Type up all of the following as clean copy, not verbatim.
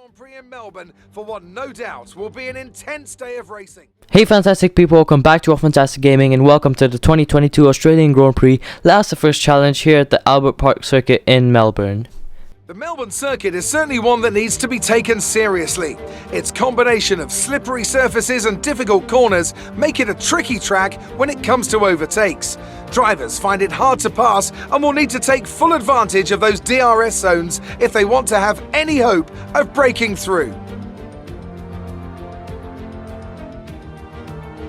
Grand Prix in Melbourne for what no doubt will be an intense day of racing. Hey fantastic people, welcome back to F1ntastic Gaming and welcome to the 2022 Australian Grand Prix last the first challenge here at the Albert Park circuit in Melbourne. The Melbourne circuit is certainly one that needs to be taken seriously. Its combination of slippery surfaces and difficult corners make it a tricky track when it comes to overtakes. Drivers find it hard to pass and will need to take full advantage of those DRS zones if they want to have any hope of breaking through.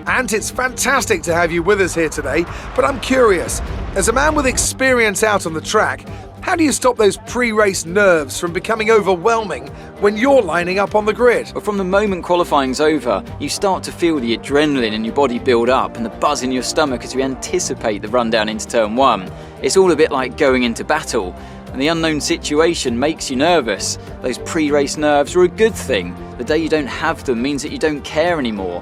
And it's fantastic to have you with us here today, but I'm curious, as a man with experience out on the track, how do you stop those pre-race nerves from becoming overwhelming when you're lining up on the grid? Well, from the moment qualifying's over, you start to feel the adrenaline in your body build up and the buzz in your stomach as you anticipate the run down into turn one. It's all a bit like going into battle, and the unknown situation makes you nervous. Those pre-race nerves are a good thing. The day you don't have them means that you don't care anymore.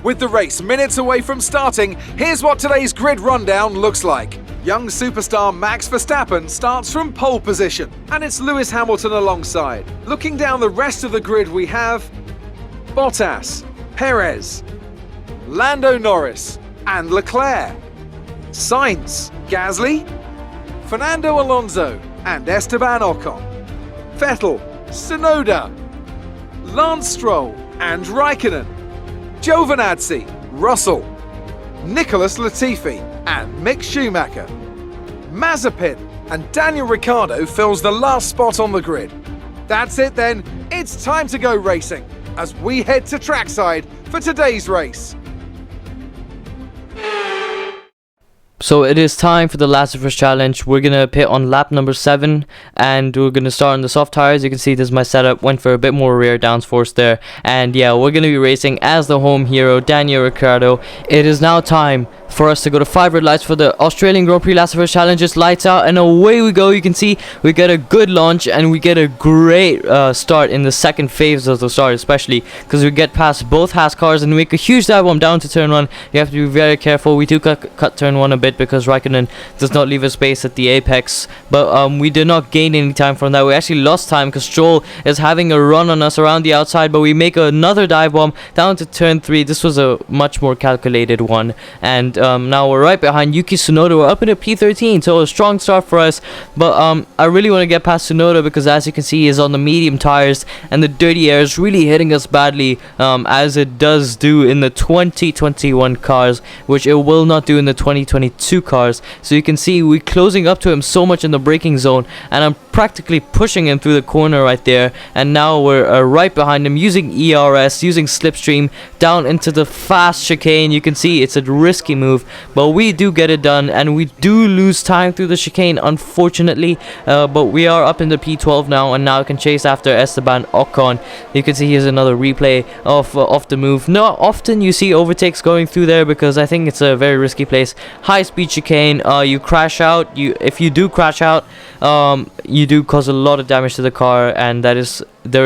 With the race minutes away from starting, here's what today's grid rundown looks like. Young superstar Max Verstappen starts from pole position, and it's Lewis Hamilton alongside. Looking down the rest of the grid, we have Bottas, Perez, Lando Norris, and Leclerc, Sainz, Gasly, Fernando Alonso, and Esteban Ocon, Vettel, Tsunoda, Lance Stroll, and Raikkonen, Giovinazzi, Russell, Nicholas Latifi, and Mick Schumacher. Mazepin and Daniel Ricciardo fills the last spot on the grid. That's it then, it's time to go racing as we head to trackside for today's race. So it is time for the last first challenge. We're gonna pit on lap number 7 and we're gonna start on the soft tires. You can see this is my setup, went for a bit more rear downforce there, and yeah, we're gonna be racing as the home hero, Daniel Ricciardo. It is now time for us to go to 5 red lights for the Australian Grand Prix last first challenge. Just lights out and away we go. You can see we get a good launch and we get a great start in the second phase of the start, especially because we get past both Haas cars and make a huge dive bomb down to turn 1. You have to be very careful. We do cut turn 1 a bit because Raikkonen does not leave a space at the apex, but we did not gain any time from that. We actually lost time because Stroll is having a run on us around the outside, but we make another dive bomb down to turn 3. This was a much more calculated one, and now we're right behind Yuki Tsunoda. We're up in a P13, so a strong start for us, but I really want to get past Tsunoda because, as you can see, he's on the medium tires and the dirty air is really hitting us badly, as it does do in the 2021 cars, which it will not do in the 2022 cars. So you can see we're closing up to him so much in the braking zone, and I'm practically pushing him through the corner right there, and now we're right behind him using ERS, using slipstream down into the fast chicane. You can see it's a risky move, but we do get it done, and we do lose time through the chicane, unfortunately, but we are up in the P12 now, and now can chase after Esteban Ocon. You can see here's another replay of the move. Not often you see overtakes going through there because I think it's a very risky place. High speed chicane, you crash out. If you do crash out, you do cause a lot of damage to the car, and there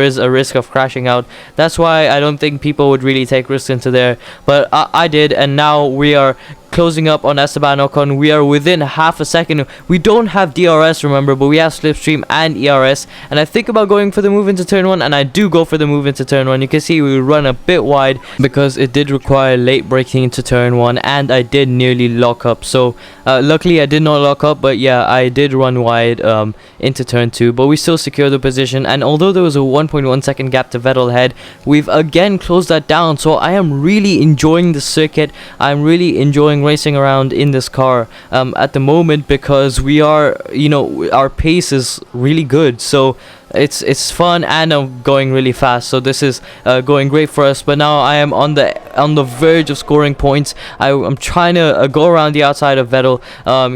is a risk of crashing out. That's why I don't think people would really take risks into there, but I did, and now we are closing up on Esteban Ocon. We are within half a second. We don't have DRS, remember, but we have slipstream and ERS, and I think about going for the move into turn 1, and I do go for the move into turn 1. You can see we run a bit wide because it did require late braking into turn 1, and I did nearly lock up. So luckily I did not lock up, but yeah, I did run wide into turn 2, but we still secure the position, and although there was a 1.1 second gap to Vettel ahead, we've again closed that down. So I am really enjoying the circuit. I'm really enjoying racing around in this car at the moment because we are, our pace is really good. So it's fun, and I'm going really fast, so this is going great for us. But now I am on the verge of scoring points. I'm trying to go around the outside of Vettel.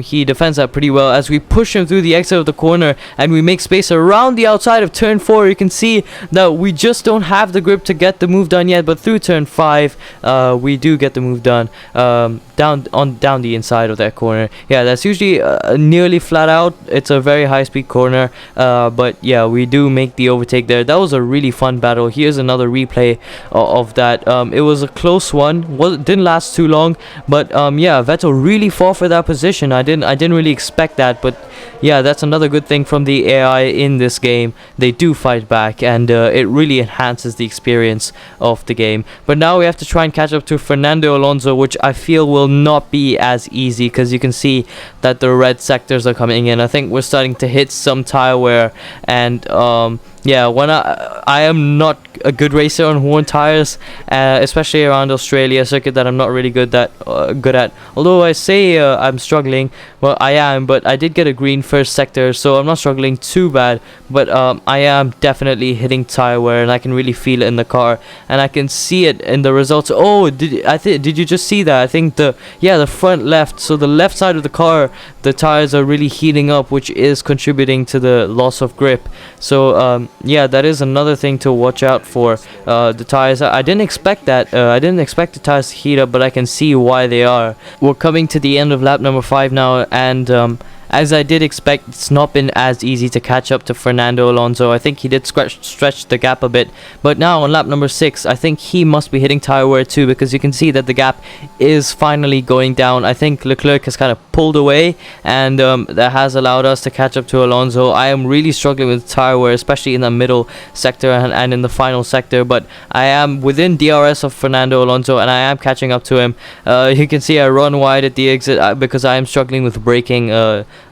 He defends that pretty well as we push him through the exit of the corner, and we make space around the outside of turn 4. You can see that we just don't have the grip to get the move done yet, but through turn 5 we do get the move done, down the inside of that corner. Yeah, that's usually nearly flat out. It's a very high speed corner, but yeah, we do make the overtake there. That was a really fun battle. Here's another replay of that. It was a close one. Didn't last too long, but yeah, Vettel really fought for that position. I didn't really expect that, but yeah, that's another good thing from the AI in this game. They do fight back, and it really enhances the experience of the game. But now we have to try and catch up to Fernando Alonso, which I feel will not be as easy, because you can see that the red sectors are coming in. I think we're starting to hit some tire wear, and yeah, when I am not a good racer on worn tires, especially around Australia, a circuit that I'm not really good at. Although I say I'm struggling, well, I am, but I did get a green first sector, so I'm not struggling too bad. But I am definitely hitting tire wear, and I can really feel it in the car, and I can see it in the results. Oh, did you just see that? I think the front left, so the left side of the car, the tires are really heating up, which is contributing to the loss of grip. So yeah, that is another thing to watch out for. The tires, I didn't expect that. I didn't expect the tires to heat up, but I can see why they are. We're coming to the end of lap number 5 now, and as I did expect, it's not been as easy to catch up to Fernando Alonso. I think he did stretch the gap a bit. But now on lap number 6, I think he must be hitting tire wear too, because you can see that the gap is finally going down. I think Leclerc has kind of pulled away, and that has allowed us to catch up to Alonso. I am really struggling with tire wear, especially in the middle sector and in the final sector. But I am within DRS of Fernando Alonso, and I am catching up to him. You can see I run wide at the exit because I am struggling with braking.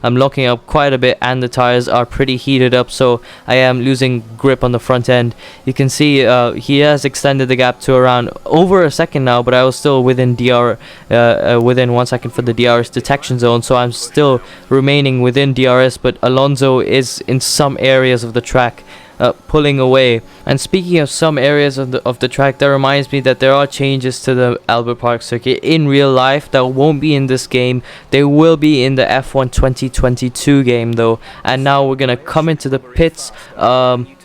I'm locking up quite a bit, and the tires are pretty heated up, so I am losing grip on the front end. You can see he has extended the gap to around over a second now, but I was still within within 1 second for the DRS detection zone, so I'm still remaining within DRS, but Alonso is in some areas of the track pulling away. And speaking of some areas of the track, that reminds me that there are changes to the Albert Park circuit in real life that won't be in this game. They will be in the F1 2022 game though. And now we're gonna come into the pits.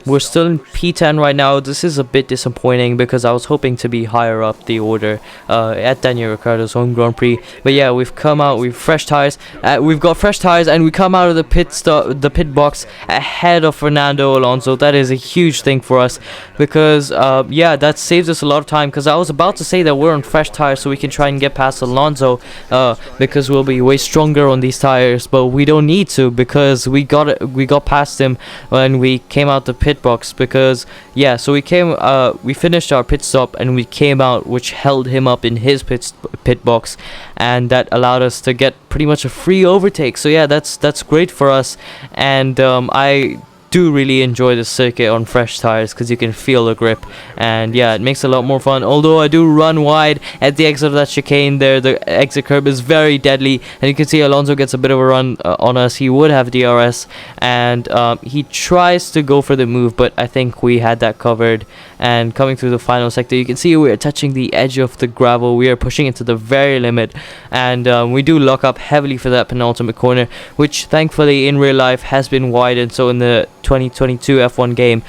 We're still in P10 right now. This is a bit disappointing because I was hoping to be higher up the order at Daniel Ricciardo's home Grand Prix. But yeah, we've come out, we've fresh tires. We've got fresh tires, and we come out of the pit box ahead of Fernando Alonso. That is a huge thing for us because yeah, that saves us a lot of time. Because I was about to say that we're on fresh tires so we can try and get past Alonso because we'll be way stronger on these tires. But we don't need to, because we got past him when we came out the pit box. Because yeah, so we finished our pit stop and we came out, which held him up in his pit box, and that allowed us to get pretty much a free overtake. So yeah, that's great for us. And I do really enjoy the circuit on fresh tires because you can feel the grip, and yeah, it makes it a lot more fun. Although I do run wide at the exit of that chicane there, the exit curb is very deadly, and you can see Alonso gets a bit of a run on us. He would have DRS, and he tries to go for the move, but I think we had that covered. And coming through the final sector, you can see we are touching the edge of the gravel. We are pushing it to the very limit, and we do lock up heavily for that penultimate corner, which thankfully in real life has been widened, so in the 2022 F1 game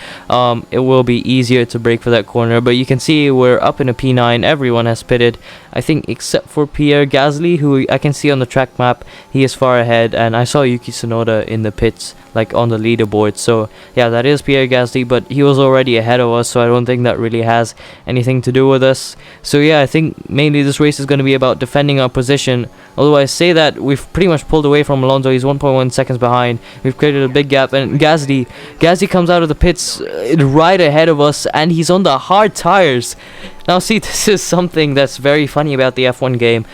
it will be easier to brake for that corner. But you can see we're up in a P9. Everyone has pitted, I think, except for Pierre Gasly, who I can see on the track map. He is far ahead, and I saw Yuki Tsunoda in the pits, like on the leaderboard. So yeah, that is Pierre Gasly, but he was already ahead of us, so I don't think that really has anything to do with us. So yeah, I think mainly this race is going to be about defending our position. Although I say that we've pretty much pulled away from Alonso. He's 1.1 seconds behind. We've created a big gap, and Gasly comes out of the pits right ahead of us, and he's on the hard tires. Now see, this is something that's very funny about the F1 game.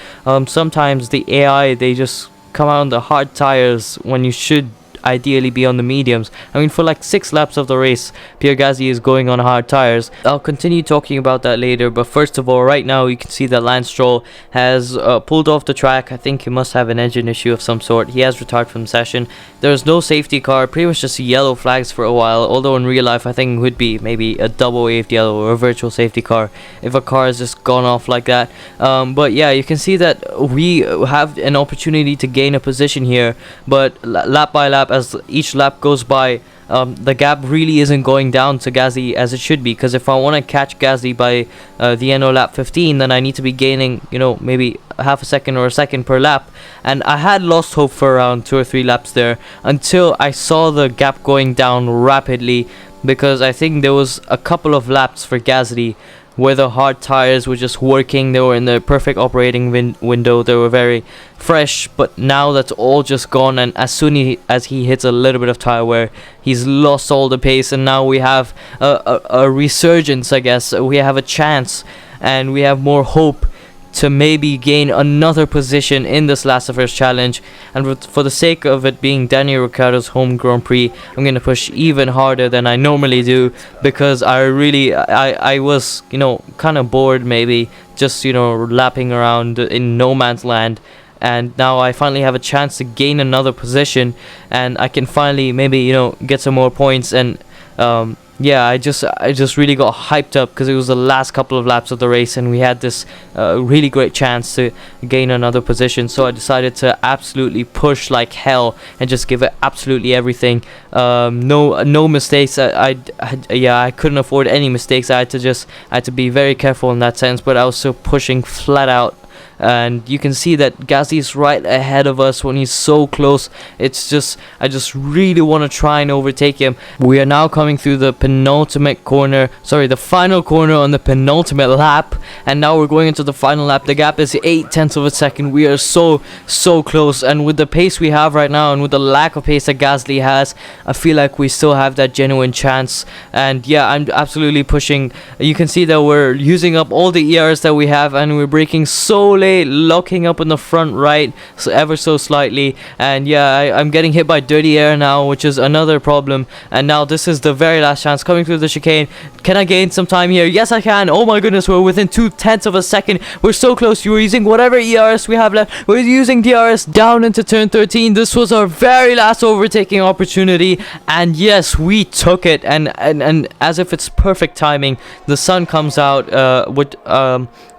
Sometimes the AI, they just come out on the hard tires when you should ideally be on the mediums. I mean, for like 6 laps of the race, Pierre Gasly is going on hard tires. I'll continue talking about that later, but first of all, right now you can see that Lance Stroll has pulled off the track. I think he must have an engine issue of some sort. He has retired from the session. There's no safety car, pretty much just yellow flags for a while, although in real life I think it would be maybe a double waved yellow or a virtual safety car if a car has just gone off like that. But yeah, you can see that we have an opportunity to gain a position here, but lap by lap, as each lap goes by, the gap really isn't going down to Gasly as it should be. Because if I want to catch Gasly by the end of lap 15, then I need to be gaining, you know, maybe half a second or a second per lap. And I had lost hope for around 2 or 3 laps there until I saw the gap going down rapidly, because I think there was a couple of laps for Gasly where the hard tires were just working. They were in the perfect operating window. They were very fresh, but now that's all just gone, and as soon as he hits a little bit of tire wear, he's lost all the pace, and now we have a resurgence, I guess. We have a chance, and we have more hope to maybe gain another position in this Last of Us challenge. And for the sake of it being Daniel Ricciardo's home Grand Prix, I'm gonna push even harder than I normally do, because I was, you know, kind of bored, maybe just, you know, lapping around in no man's land. And now I finally have a chance to gain another position, and I can finally maybe, you know, get some more points. And yeah, I just really got hyped up because it was the last couple of laps of the race, and we had this really great chance to gain another position. So I decided to absolutely push like hell and just give it absolutely everything. No mistakes. I couldn't afford any mistakes. I had to be very careful in that sense, but I was still pushing flat out. And you can see that Gasly's right ahead of us when he's so close. It's just, I just really want to try and overtake him. We are now coming through the the final corner on the penultimate lap, and now we're going into the final lap. The gap is 0.8 of a second. We are so close, and with the pace we have right now and with the lack of pace that Gasly has, I feel like we still have that genuine chance. And yeah, I'm absolutely pushing. You can see that we're using up all the ERs that we have, and we're braking so late, locking up in the front right ever so slightly. And yeah, I'm getting hit by dirty air now, which is another problem. And now this is the very last chance, coming through the chicane. Can I gain some time here? Yes, I can. Oh my goodness, we're within 0.2 of a second. We're so close. We're using whatever ERS we have left. We're using DRS down into turn 13. This was our very last overtaking opportunity, and yes, we took it. And as if it's perfect timing, the sun comes out.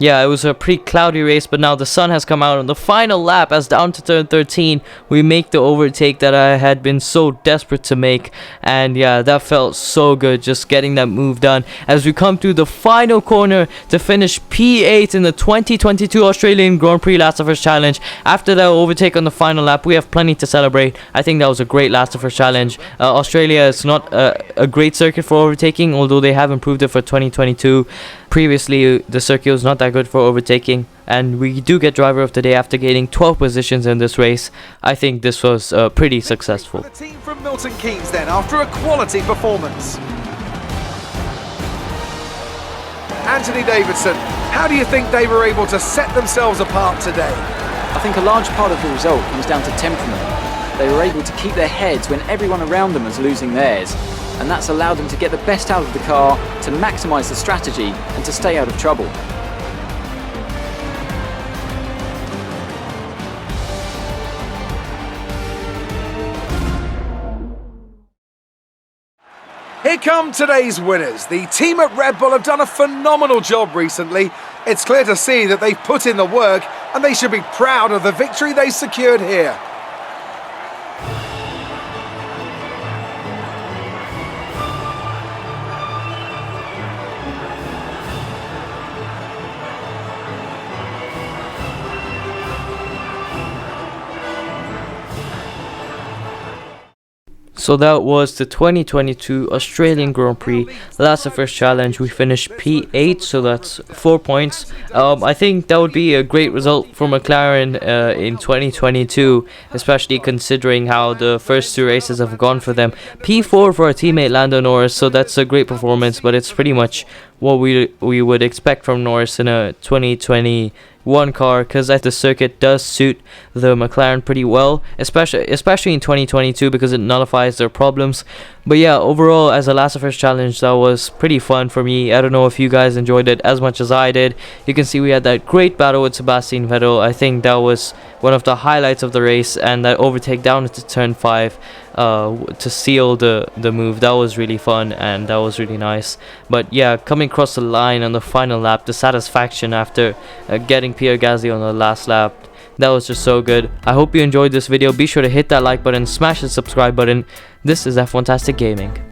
Yeah, it was a pretty cloudy race, but now the sun has come out on the final lap. As down to turn 13, we make the overtake that I had been so desperate to make. And yeah, that felt so good, just getting that move done as we come through the final corner to finish P8 in the 2022 Australian Grand Prix Last of Us Challenge. After that overtake on the final lap, we have plenty to celebrate. I think that was a great Last of Us Challenge. Australia is not a great circuit for overtaking, although they have improved it for 2022. Previously, the circuit was not that good for overtaking, and we do get driver of the day after gaining 12 positions in this race. I think this was pretty successful. The team from Milton Keynes then, after a quality performance. Anthony Davidson, how do you think they were able to set themselves apart today? I think a large part of the result comes down to temperament. They were able to keep their heads when everyone around them was losing theirs, and that's allowed them to get the best out of the car, to maximise the strategy and to stay out of trouble. Here come today's winners. The team at Red Bull have done a phenomenal job recently. It's clear to see that they've put in the work, and they should be proud of the victory they secured here. So that was the 2022 Australian Grand Prix Last of Us Challenge. We finished P8, so that's 4 points. I think that would be a great result for McLaren in 2022, especially considering how the first two races have gone for them. P4 for our teammate Lando Norris, so that's a great performance, but it's pretty much what we would expect from Norris in a 2021 car, because the circuit does suit the McLaren pretty well, especially in 2022, because it nullifies their problems. But yeah, overall, as a Last of Us Challenge, that was pretty fun for me. I don't know if you guys enjoyed it as much as I did. You can see we had that great battle with Sebastian Vettel. I think that was one of the highlights of the race, and that overtake down into turn 5 to seal the move. That was really fun, and that was really nice. But yeah, coming across the line on the final lap, the satisfaction after getting Pierre Gasly on the last lap, that was just so good. I hope you enjoyed this video. Be sure to hit that like button, smash the subscribe button. This is F1ntastic Gaming.